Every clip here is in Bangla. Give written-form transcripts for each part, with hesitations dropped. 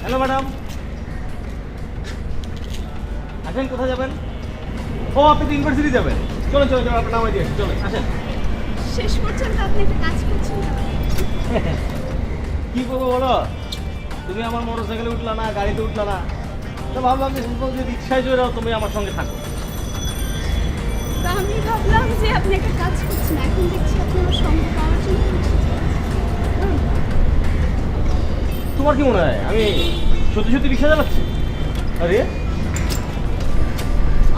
হ্যালো ম্যাডাম, আসেন। কোথায় যাবেন? ও, আপনি তো ইউনিভার্সিটি যাবেন। চলো চলো চলো, আপনার নামাই দিয়ে চলো, আসেন। শেষ পর্যন্ত আপনি একটা কাজ করছেন না। কি করবো বলো? তুমি আমার মোটর সাইকেলে উঠলা না, গাড়িতে উঠলা না, তো ভাবলাম যে যে রিক্সায় চড়ে তুমি আমার সঙ্গে থাকো। তো আমি ভাবলাম যে আপনি একটা কাজ করছেন, এখন দেখছি আপনি আমার সঙ্গ পাওয়ার জন্য রিকশা চালাচ্ছেন। তোমার কি মনে হয় আমি সত্যি সত্যি রিক্সা চালাচ্ছি? আরে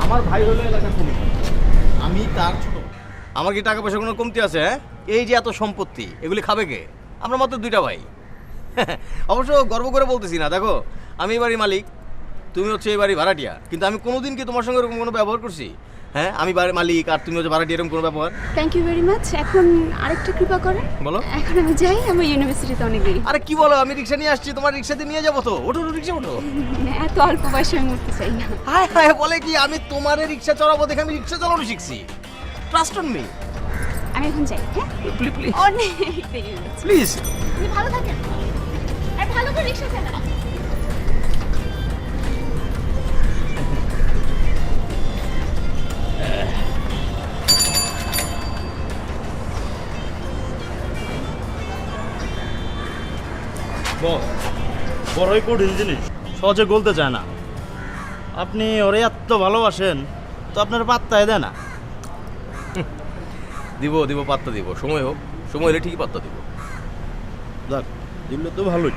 আমার ভাই হলো এলাকার পুলিশ, আমি তার ছোট। আমার কি টাকা পয়সা কোনো কমতি আছে? হ্যাঁ, এই যে এত সম্পত্তি, এগুলি খাবে কে? আমরা মাত্র দুইটা ভাই। অবশ্য গর্ব করে বলতেছি না, দেখো আমি এই বাড়ির মালিক, তুমি হচ্ছে এই বাড়ির ভাড়াটিয়া, কিন্তু আমি কোনোদিন কি তোমার সঙ্গে এরকম কোনো ব্যবহার করছি? হ্যাঁ, আমি বাড়ির মালিক আর তুমি হচ্ছে ভাড়াটিয়া, এরকম কোনো ব্যবহার? Thank you very much. এখন আরেকটা কৃপা করেন। বলো। এখন আমি যাই, আমার ইউনিভার্সিটিতে অনেক দেরি। আরে কি বলো, আমি রিক্সা নিয়ে আসছি, তোমার রিক্সাতে নিয়ে যাবো তো। ওঠো ওঠো, রিক্সা ওঠো। এত অল্প বয়সে আমি উঠতে চাই না। হায় হায়, বলে কি আমি তোমারে রিক্সা চালাবো দেখে আমি রিক্সা চালানো শিখছি। Trust on me. আমি এখন যাই। হ্যাঁ, প্লিজ প্লিজ অনেক দেরি হয়ে গেছে। প্লিজ। আপনি ভালো থাকেন আর ভালো করে রিক্সা চালান। বস, বড়ই কঠিন জিনিস, সহজে গলতে চায় না। আপনি ওরে এত ভালোবাসেন, তো আপনার পাত্তাই দেয় না। দিব দিব, পাত্তা দিব, সময় হোক, সময় হলে ঠিকই পাত্তা দিব। যাক, দিলে তো ভালোই।